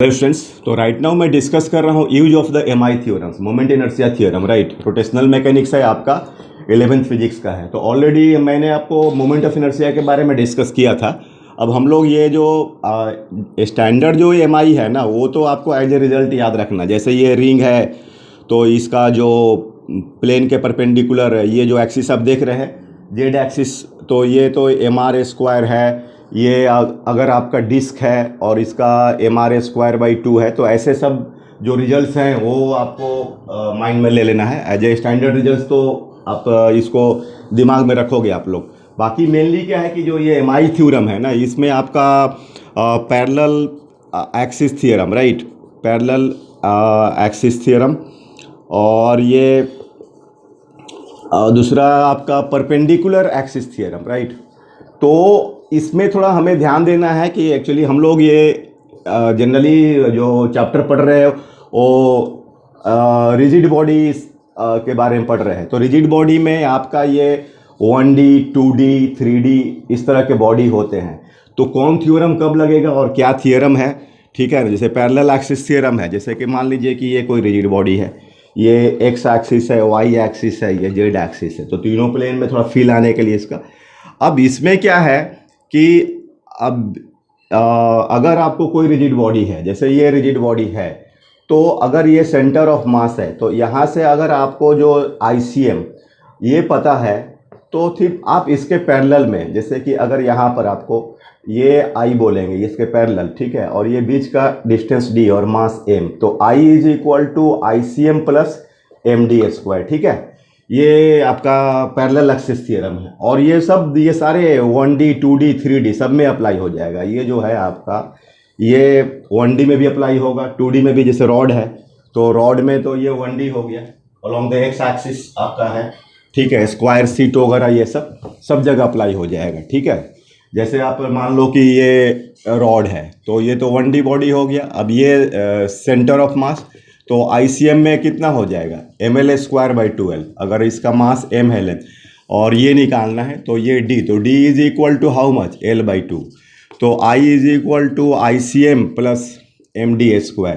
Hello students, तो right now मैं discuss कर रहा हूँ use of the M I theorems, moment inertia theorem. Right, rotational mechanics है आपका, 11th फिजिक्स का है। तो ऑलरेडी मैंने आपको मोमेंट ऑफ इनर्शिया के बारे में डिस्कस किया था। अब हम लोग ये जो स्टैंडर्ड जो एम आई है ना, वो तो आपको एज ए रिजल्ट याद रखना। जैसे ये रिंग है तो इसका जो प्लेन के परपेंडिकुलर ये जो एक्सिस आप देख रहे हैं जेड एक्सिस, तो ये तो एम आर स्क्वायर है। ये अगर आपका डिस्क है और इसका एम आर स्क्वायर बाई 2 है, तो ऐसे सब जो रिजल्ट्स हैं वो आपको माइंड में ले लेना है एज ए स्टैंडर्ड रिजल्ट्स। तो आप इसको दिमाग में रखोगे आप लोग। बाकी मेनली क्या है कि जो ये एम आई थ्योरम है ना, इसमें आपका parallel axis theorem, right, parallel axis theorem, और ये दूसरा आपका परपेंडिकुलर एक्सिस थ्योरम, राइट। तो इसमें थोड़ा हमें ध्यान देना है कि एक्चुअली हम लोग ये जनरली जो चैप्टर पढ़ रहे हैं वो रिजिड बॉडी के बारे में पढ़ रहे हैं। तो रिजिड बॉडी में आपका ये 1D 2D 3D इस तरह के बॉडी होते हैं। तो कौन थ्योरम कब लगेगा और क्या थ्योरम है, ठीक है ना। जैसे पैरेलल एक्सिस थ्योरम है, जैसे कि मान लीजिए कि ये कोई रिजिड बॉडी है, ये एक्स एक्सिस है, वाई एक्सिस है, ये जेड एक्सिस है। तो तीनों प्लेन में थोड़ा फील आने के लिए इसका। अब इसमें क्या है कि अब अगर आपको कोई रिजिड बॉडी है, जैसे ये रिजिड बॉडी है, तो अगर ये सेंटर ऑफ मास है, तो यहाँ से अगर आपको जो ICM ये पता है, तो फिर आप इसके पैरेलल में, जैसे कि अगर यहाँ पर आपको ये I बोलेंगे, इसके पैरेलल, ठीक है, और ये बीच का डिस्टेंस D और मास M, तो I is equal to ICM plus MD square, ठीक है। ये आपका पैरेलल एक्सिस थ्योरम है। और ये सब, ये सारे 1D 2D 3D सब में अप्लाई हो जाएगा। ये जो है आपका, ये 1D में भी अप्लाई होगा, 2D में भी। जैसे रॉड है तो रॉड में तो ये 1D हो गया, अलोंग द एक्स एक्सिस आपका है, ठीक है। स्क्वायर सीट वगैरह ये सब जगह अप्लाई हो जाएगा, ठीक है। जैसे आप मान लो कि ये रॉड है, तो ये तो 1D बॉडी हो गया। अब ये सेंटर ऑफ मास, तो ICM में कितना हो जाएगा, ML स्क्वायर बाई 12। अगर इसका मास M है लेंथ और ये निकालना है, तो ये D, तो D is equal to how much, L by 2। तो I is equal to ICM plus MD square,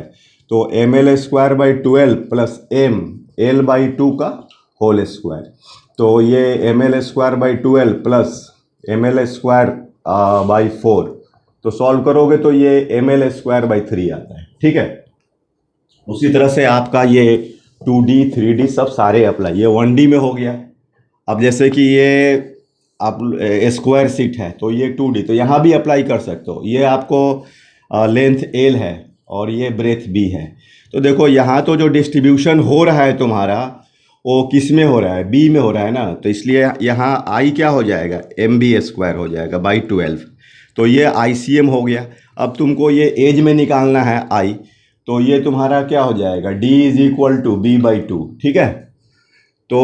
तो ML square by 12 plus M L by 2 का होल स्क्वायर। तो ये ML square by 12 plus ML square by 4, तो solve करोगे तो ये ML square by 3 आता है, ठीक है। उसी तरह से आपका ये 2D 3D सब सारे अप्लाई, ये 1D में हो गया। अब जैसे कि ये आप स्क्वायर सीट है, तो ये 2D, तो यहाँ भी अप्लाई कर सकते हो। ये आपको लेंथ L है और ये ब्रेथ B है। तो देखो यहाँ तो जो डिस्ट्रीब्यूशन हो रहा है तुम्हारा, वो किस में हो रहा है, B में हो रहा है ना। तो इसलिए यहाँ I क्या हो जाएगा, MB स्क्वायर हो जाएगा बाई 12। तो ये ICM हो गया। अब तुमको ये एज में निकालना है I, तो ये तुम्हारा क्या हो जाएगा, D is equal to B by 2, ठीक है। तो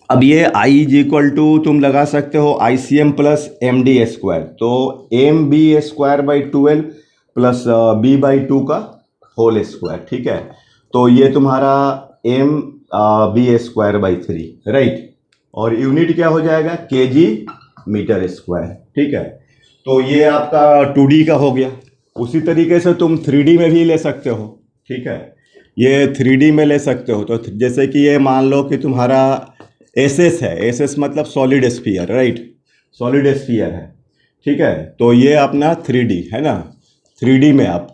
अब ये I इज इक्वल टू तुम लगा सकते हो ICM प्लस MD स्क्वायर, तो MB square by 12 plus B by 2 का होल स्क्वायर, ठीक है। तो ये तुम्हारा MB स्क्वायर बाई 3, राइट। और यूनिट क्या हो जाएगा, kg मीटर स्क्वायर, ठीक है। तो ये आपका 2D का हो गया। उसी तरीके से तुम 3D में भी ले सकते हो, ठीक है। ये 3D में ले सकते हो। तो जैसे कि ये मान लो कि तुम्हारा SS है, SS मतलब solid sphere, right, solid sphere है, ठीक है। तो ये अपना 3D है ना, 3D में आप,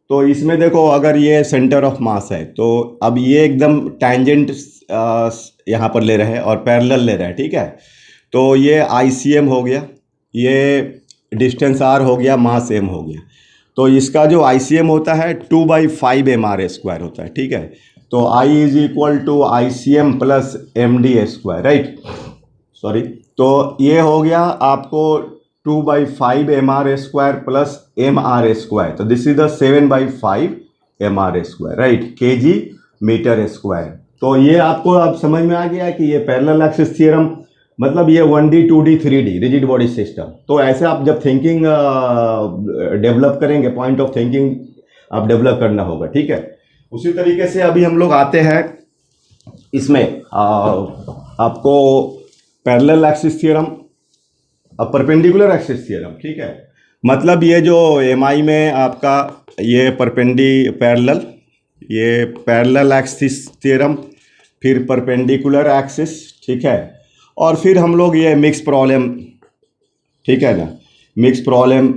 तो इसमें देखो अगर ये सेंटर ऑफ मास है, तो अब ये एकदम टैंजेंट यहाँ पर ले रहे हैं और पैरेलल ले रहे हैं, ठीक है। तो ये ICM हो गया, ये डिस्टेंस R हो गया, मास M हो गया। तो इसका जो ICM होता है 2/5 MR स्क्वायर होता है, ठीक है। तो I is equal to ICM plus MD square, right, sorry. तो ये हो गया आपको 2/5 MR square plus MR square, तो this is the 7/5 MR square, right, kg metre square. तो ये आपको अब समझ में आ गया कि ये पैरेलल एक्सिस थ्योरम मतलब ये 1D 2D 3D rigid body system. तो ऐसे आप जब थिंकिंग डेवलप करेंगे, पॉइंट ऑफ थिंकिंग आप डेवलप करना होगा, ठीक है। उसी तरीके से अभी हम लोग आते हैं इसमें आपको parallel axis theorem, perpendicular axis theorem, ठीक है। मतलब ये जो एम आई में आपका ये पैरेलल एक्सिस थ्योरम, फिर परपेंडिकुलर एक्सिस, ठीक है, और फिर हम लोग ये मिक्स प्रॉब्लम, ठीक है ना, मिक्स प्रॉब्लम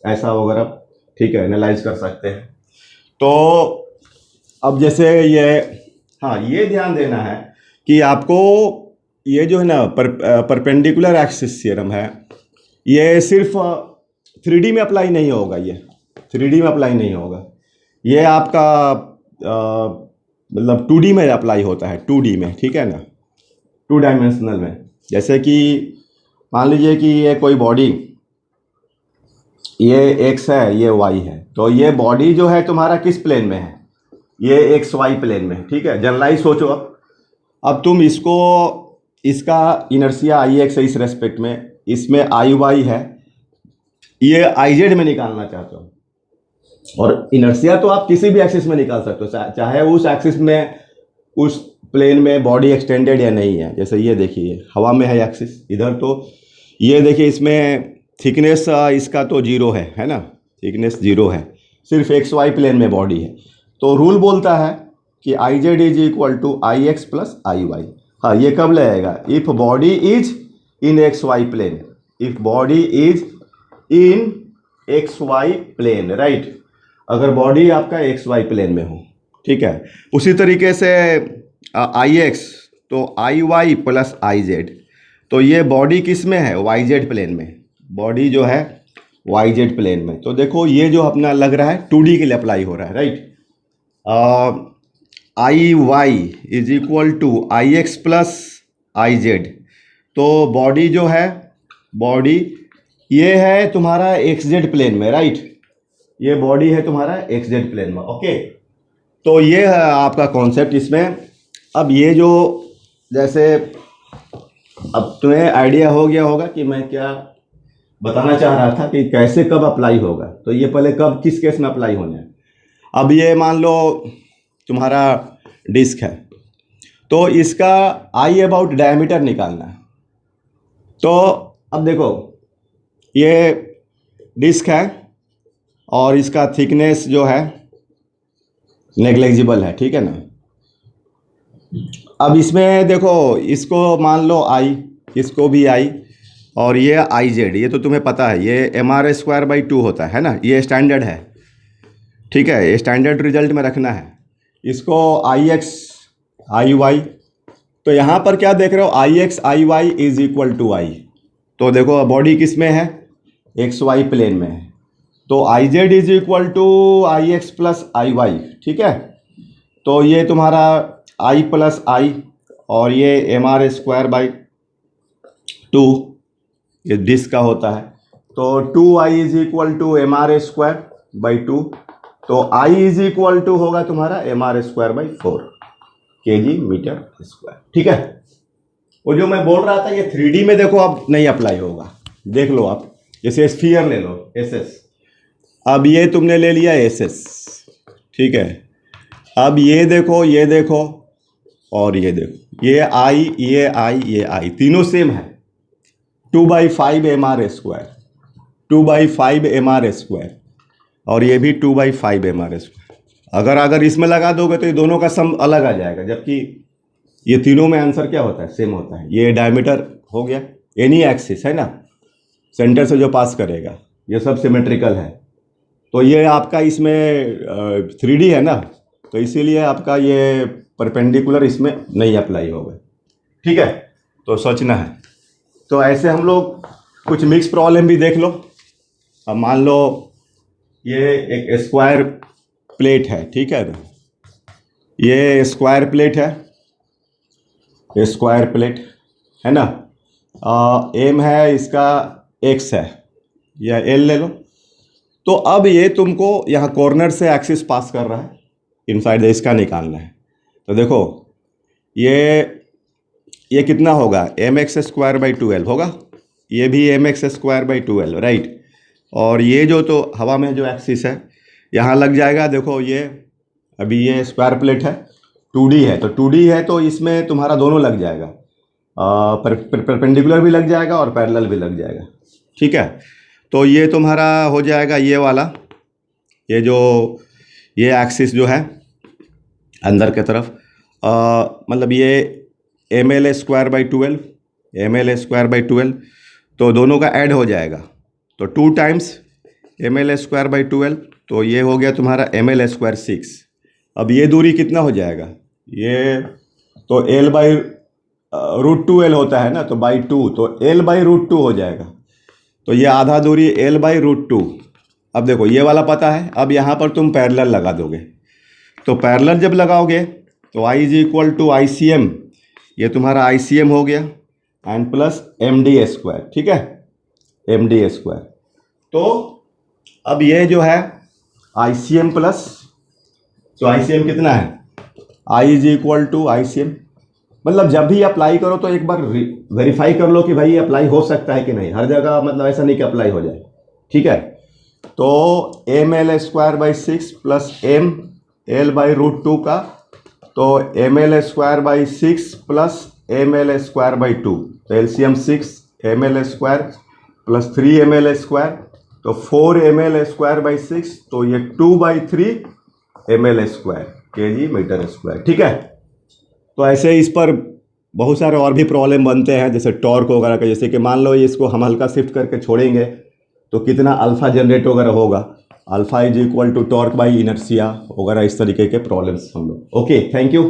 ऐसा वगैरह, ठीक है, एनालाइज कर सकते हैं। तो अब जैसे ये, हाँ, ये ध्यान देना है कि आपको ये जो है ना परपेंडिकुलर एक्सिस थ्योरम है, ये सिर्फ 3D में अप्लाई नहीं होगा, ये 3D में अप्लाई नहीं होगा, ये आपका मतलब 2D में अप्लाई होता है, 2D में, ठीक है ना, 2 डायमेंशनल में। जैसे कि मान लीजिए कि ये कोई बॉडी, ये एक्स है, ये वाई है, तो ये बॉडी जो है तुम्हारा किस प्लेन में है, ये एक्स वाई प्लेन में, ठीक है। जनरलाइज सोचो, अब तुम इसको, इसका इनर्शिया आई एक्स है इस रेस्पेक्ट में, इसमें आई वाई है, ये आई जेड में निकालना चाहते हो, और इनर्शिया तो आप किसी भी एक्सिस में निकाल सकते हो, चाहे उस एक्सिस में, उस प्लेन में बॉडी एक्सटेंडेड या नहीं है। जैसे ये देखिए हवा में है एक्सिस इधर, तो ये देखिए इसमें थिकनेस इसका तो जीरो है ना, थिकनेस जीरो है, सिर्फ एक्स वाई प्लेन में बॉडी है। तो रूल बोलता है कि I Z is equal to I X plus I Y. हाँ, ये कब लगेगा, if body is in X Y plane, if body is in X Y plane, right, अगर बॉडी आपका एक्स वाई प्लेन में हो, ठीक है। उसी तरीके से आई एक्स, तो आई वाई प्लस आई जेड, तो ये बॉडी किस में है, वाई जेड प्लेन में, बॉडी जो है वाई जेड प्लेन में। तो देखो ये जो अपना लग रहा है 2D के लिए अप्लाई हो रहा है, right. I Y is equal to I X plus I Z, तो बॉडी जो है, बॉडी ये है तुम्हारा एक्स जेड प्लेन में, राइट, ये बॉडी है तुम्हारा एक्स जेड प्लेन में, ओके। तो ये है आपका कॉन्सेप्ट इसमें। अब ये जो, जैसे अब तुम्हें आइडिया हो गया होगा कि मैं क्या बताना चाह रहा था, कि कैसे कब अप्लाई होगा। तो ये पहले कब किस केस में अप्लाई होना है। अब ये मान लो तुम्हारा डिस्क है, तो इसका आई अबाउट डायमीटर निकालना है। तो अब देखो ये डिस्क है और इसका थिकनेस जो है नेग्लेजिबल है, ठीक है ना। अब इसमें देखो, इसको मान लो आई, इसको भी आई, और ये आई जेड, ये तो तुम्हें पता है, ये mr²/2 होता है ना, ये स्टैंडर्ड है, ठीक है, ये स्टैंडर्ड रिजल्ट में रखना है। इसको आई एक्स आई वाई, तो यहाँ पर क्या देख रहे हो, I X I Y is equal to I, तो देखो बॉडी किस में है, एक्स वाई प्लेन में है, तो I Z is equal to I X plus I Y, ठीक है। तो ये तुम्हारा आई प्लस आई, और ये mr²/2 ये डिस्क का होता है, तो 2i is equal to mr²/2, तो i इज इक्वल टू होगा तुम्हारा mr²/4 kg मीटर स्क्वायर, ठीक है। वो जो मैं बोल रहा था ये 3D में देखो अब नहीं अप्लाई होगा। देख लो आप, जैसे स्फीयर ले लो एसएस, अब ये तुमने ले लिया एसएस, ठीक है। अब ये देखो, ये देखो, और ये देखो, ये आई, ये आई, ये आई, तीनों सेम है, 2/5 mr², 2/5 mr², और ये भी 2/5 mr²। अगर इसमें लगा दोगे तो ये दोनों का सम अलग आ जाएगा, जबकि ये तीनों में आंसर क्या होता है, सेम होता है। ये डायमीटर हो गया, एनी एक्सिस है ना, सेंटर से जो पास करेगा, ये सब सिमेट्रिकल है। तो ये आपका इसमें 3D है ना, तो इसीलिए आपका ये परपेंडिकुलर इसमें नहीं अप्लाई होगा, ठीक है, तो सोचना है। तो ऐसे हम लोग कुछ मिक्स प्रॉब्लम भी देख लो। अब मान लो ये एक स्क्वायर प्लेट है, ठीक है ना, ये स्क्वायर प्लेट है, ये स्क्वायर प्लेट है ना, एम है इसका एक्स है, या एल ले लो। तो अब ये तुमको यहाँ कॉर्नर से एक्सिस पास कर रहा है, इनसाइड इसका निकालना है। तो देखो ये कितना होगा, mx²/2l होगा, ये भी mx²/2l, राइट। और ये जो तो हवा में जो एक्सिस है यहाँ लग जाएगा। देखो ये अभी ये स्क्वायर प्लेट है, 2D है, तो 2D है तो इसमें तुम्हारा दोनों लग जाएगा, परपेंडिकुलर भी लग जाएगा और पैरेलल भी लग जाएगा, ठीक है। तो ये तुम्हारा हो जाएगा ये वाला, ये जो ये एक्सिस जो है अंदर की तरफ, मतलब ये ml²/12, ml²/12, तो दोनों का ऐड हो जाएगा, तो 2 टाइम्स ml²/12, तो ये हो गया तुम्हारा ml²6। अब ये दूरी कितना हो जाएगा, ये तो L/√2L होता है ना, तो बाई 2, तो L/√2 हो जाएगा, तो ये आधा दूरी L/√2। अब देखो ये वाला पता है, अब यहाँ पर तुम पैरेलल लगा दोगे, तो पैरेलल जब लगाओगे तो I is equal to ICM, ये तुम्हारा ICM हो गया, एंड प्लस MD², ठीक है, MD²। तो अब ये जो है ICM प्लस, तो ICM कितना है, I is equal to ICM, मतलब जब भी अप्लाई करो तो एक बार वेरीफाई कर लो कि भाई अप्लाई हो सकता है कि नहीं, हर जगह मतलब ऐसा नहीं कि अप्लाई हो जाए, ठीक है। तो ml²/6 प्लस m L/√2 का, तो ml²/6 प्लस ml²/2, तो LCM 6 ml² प्लस 3 ml², तो 4 ml²/6, तो ये 2/3 ml² kg मीटर स्क्वायर, ठीक है। तो ऐसे इस पर बहुत सारे और भी प्रॉब्लम बनते हैं, जैसे टॉर्क वगैरह का, जैसे कि मान लो इसको हम हल्का शिफ्ट करके छोड़ेंगे तो कितना अल्फा जनरेट वगैरह होगा, alpha is equal to torque by inertia वगैरह, इस तरीके के प्रॉब्लम्स हम लोग। Okay, thank you.